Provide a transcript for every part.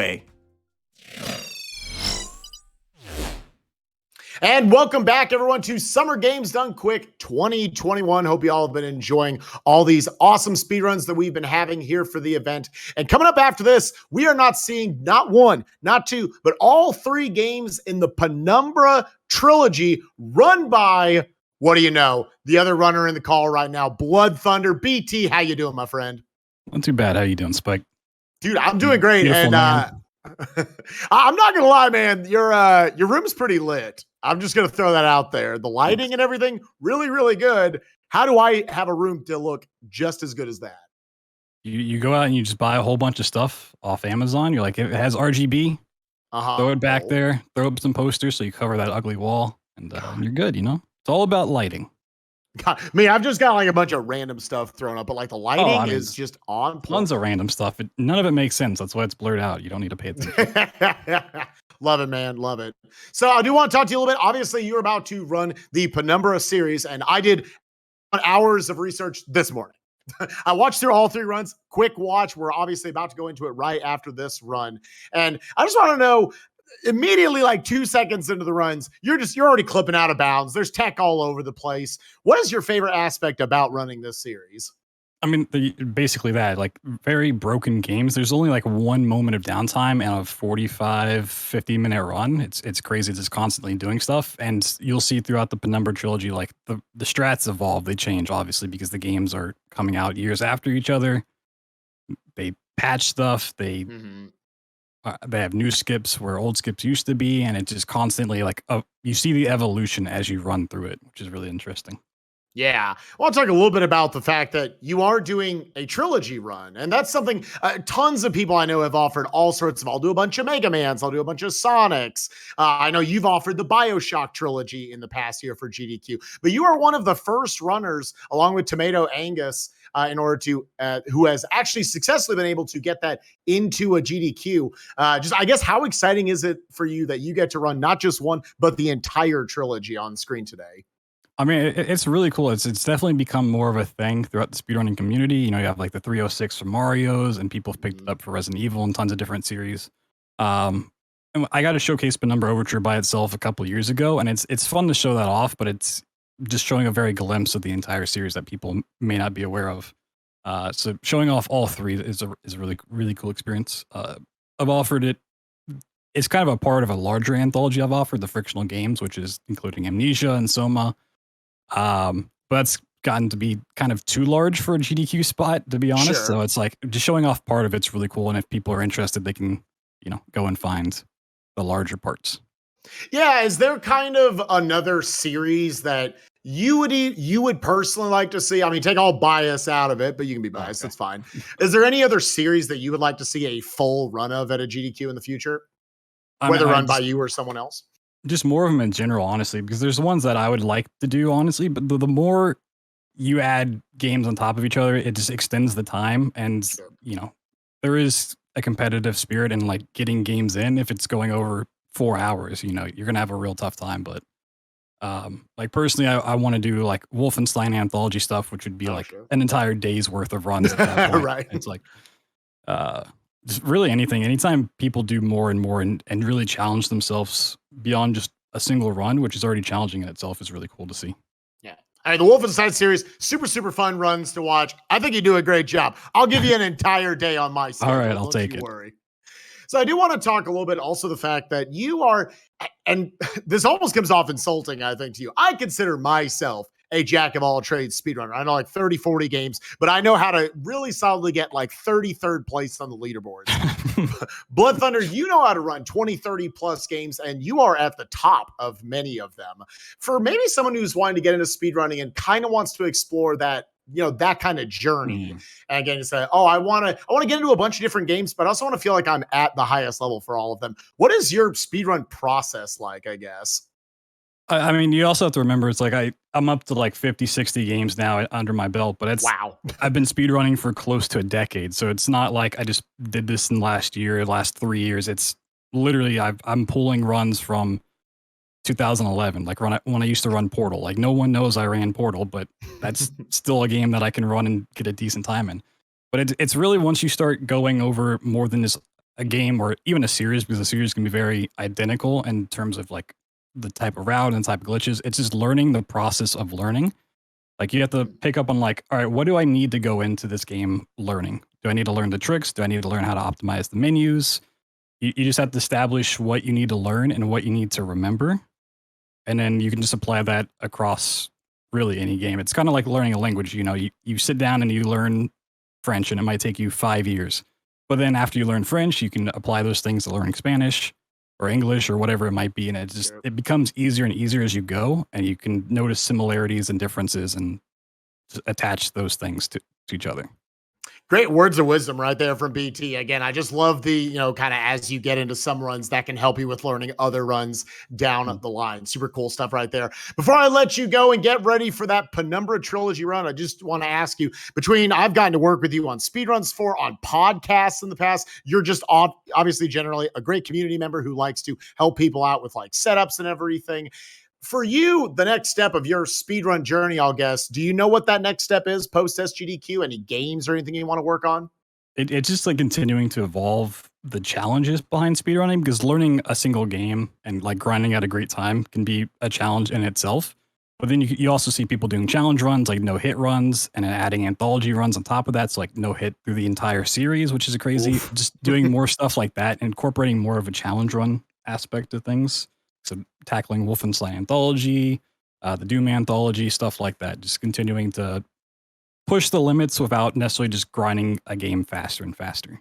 way. And welcome back, everyone, to Summer Games Done Quick 2021. Hope you all have been enjoying all these awesome speedruns that we've been having here for the event. And coming up after this, we are not seeing not one, not two, but all three games in the Penumbra Trilogy run by, what do you know, the other runner in the call right now, BloodThunder. BT, how you doing, my friend? Not too bad. How you doing, Spike? Dude, I'm doing great. Beautiful, and I'm not gonna lie, man, your room's pretty lit. I'm just gonna throw that out there. The lighting and everything, really, really good. How do I have a room to look just as good as that? You go out and you just buy a whole bunch of stuff off Amazon. You're like, it has RGB. Throw it back there. Throw up some posters so you cover that ugly wall, and you're good. You know, it's all about lighting. God, I mean, I've just got like a bunch of random stuff thrown up, but like the lighting is just on point. Tons of random stuff. None of it makes sense. That's why it's blurred out. You don't need to pay attention. Love it, man. Love it. So I do want to talk to you a little bit. Obviously, you're about to run the Penumbra series, and I did hours of research this morning. I watched through all three runs. Quick watch. We're obviously about to go into it right after this run. And I just want to know, immediately, like 2 seconds into the runs, you're already clipping out of bounds. There's tech all over the place. What is your favorite aspect about running this series? I mean, basically that, like, very broken games. There's only like one moment of downtime and a 45, 50-minute run. It's crazy. It's just constantly doing stuff. And you'll see throughout the Penumbra Trilogy, like the strats evolve. They change, obviously, because the games are coming out years after each other. They patch stuff. They have new skips where old skips used to be. And it's just constantly like, you see the evolution as you run through it, which is really interesting. Yeah. Well, I'll talk a little bit about the fact that you are doing a trilogy run. And that's something tons of people I know have offered all sorts of, I'll do a bunch of Mega Mans, I'll do a bunch of Sonics. I know you've offered the BioShock trilogy in the past year for GDQ, but you are one of the first runners, along with Tomato Angus, in order to, who has actually successfully been able to get that into a GDQ. I guess, how exciting is it for you that you get to run not just one, but the entire trilogy on screen today? I mean, it's really cool. It's definitely become more of a thing throughout the speedrunning community. You know, you have like the 306 for Mario's, and people have picked it up for Resident Evil and tons of different series. And I got to showcase Penumbra Overture by itself a couple years ago, and it's fun to show that off, but it's just showing a very glimpse of the entire series that people may not be aware of. So showing off all three is a really, really cool experience. I've offered it. It's kind of a part of a larger anthology I've offered, the Frictional Games, which is including Amnesia and Soma. But that's gotten to be kind of too large for a GDQ spot, to be honest. Sure. So it's like just showing off part of it's really cool. And if people are interested, they can, go and find the larger parts. Yeah. Is there kind of another series that you would personally like to see? I mean, take all bias out of it, but you can be biased. Okay. That's fine. Is there any other series that you would like to see a full run of at a GDQ in the future? Whether run by you or someone else? Just more of them in general, honestly, because there's ones that I would like to do, honestly, but the more you add games on top of each other, it just extends the time. And, there is a competitive spirit in like getting games in. If it's going over 4 hours, you're going to have a real tough time. But like personally, I want to do like Wolfenstein anthology stuff, which would be an entire day's worth of runs at that point. Right. It's like, just really anything. Anytime people do more and more and really challenge themselves beyond just a single run, which is already challenging in itself, is really cool to see. Yeah. I mean, the Wolfenstein series, super, super fun runs to watch. I think you do a great job. I'll give you an entire day on my schedule. All right, I'll take it. Worry. So I do want to talk a little bit also the fact that you are, and this almost comes off insulting, I think, to you. I consider myself a jack of all trades speedrunner. I know like 30, 40 games, but I know how to really solidly get like 33rd place on the leaderboard. BloodThunder, you know how to run 20, 30 plus games, and you are at the top of many of them. For maybe someone who's wanting to get into speedrunning and kind of wants to explore that, that kind of journey. And again, you say, I want to get into a bunch of different games, but I also want to feel like I'm at the highest level for all of them. What is your speedrun process like, I guess? I mean, you also have to remember, it's like I'm up to like 50, 60 games now under my belt, but it's, wow. I've been speedrunning for close to a decade. So it's not like I just did this in last 3 years. It's literally, I'm pulling runs from 2011, like when I used to run Portal. Like no one knows I ran Portal, but that's still a game that I can run and get a decent time in. But it's really, once you start going over more than just a game or even a series, because a series can be very identical in terms of like the type of route and type of glitches. It's just learning the process of learning. Like you have to pick up on like, all right, what do I need to go into this game learning? Do I need to learn the tricks? Do I need to learn how to optimize the menus? You just have to establish what you need to learn and what you need to remember. And then you can just apply that across really any game. It's kind of like learning a language. You know, you sit down and you learn French and it might take you 5 years. But then after you learn French, you can apply those things to learning Spanish or English or whatever it might be. And it becomes easier and easier as you go. And you can notice similarities and differences and attach those things to each other. Great words of wisdom right there from BT. Again, I just love the, kind of as you get into some runs that can help you with learning other runs down the line. Super cool stuff right there. Before I let you go and get ready for that Penumbra Trilogy run, I just want to ask you, I've gotten to work with you on speedruns on podcasts in the past. You're just obviously generally a great community member who likes to help people out with like setups and everything. For you, the next step of your speedrun journey, I'll guess, do you know what that next step is post SGDQ? Any games or anything you want to work on? It's just like continuing to evolve the challenges behind speedrunning, because learning a single game and like grinding out a great time can be a challenge in itself. But then you also see people doing challenge runs, like no hit runs, and then adding anthology runs on top of that. So like no hit through the entire series, which is crazy. Oof. Just doing more stuff like that, incorporating more of a challenge run aspect of things. So tackling Wolfenstein Anthology, the Doom Anthology, stuff like that. Just continuing to push the limits without necessarily just grinding a game faster and faster.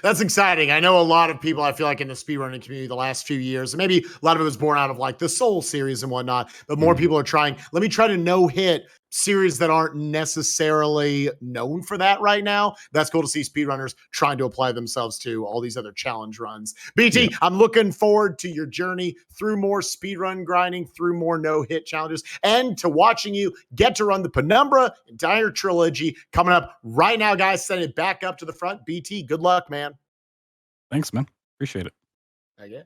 That's exciting. I know a lot of people, I feel like in the speedrunning community the last few years, and maybe a lot of it was born out of like the Soul series and whatnot, but more people are trying, let me try to no hit series that aren't necessarily known for that right now. That's cool to see speedrunners trying to apply themselves to all these other challenge runs. BT, I'm looking forward to your journey through more speedrun grinding, through more no-hit challenges, and to watching you get to run the Penumbra entire trilogy coming up right now, guys. Send it back up to the front. BT, good luck, man. Thanks, man. Appreciate it. Okay.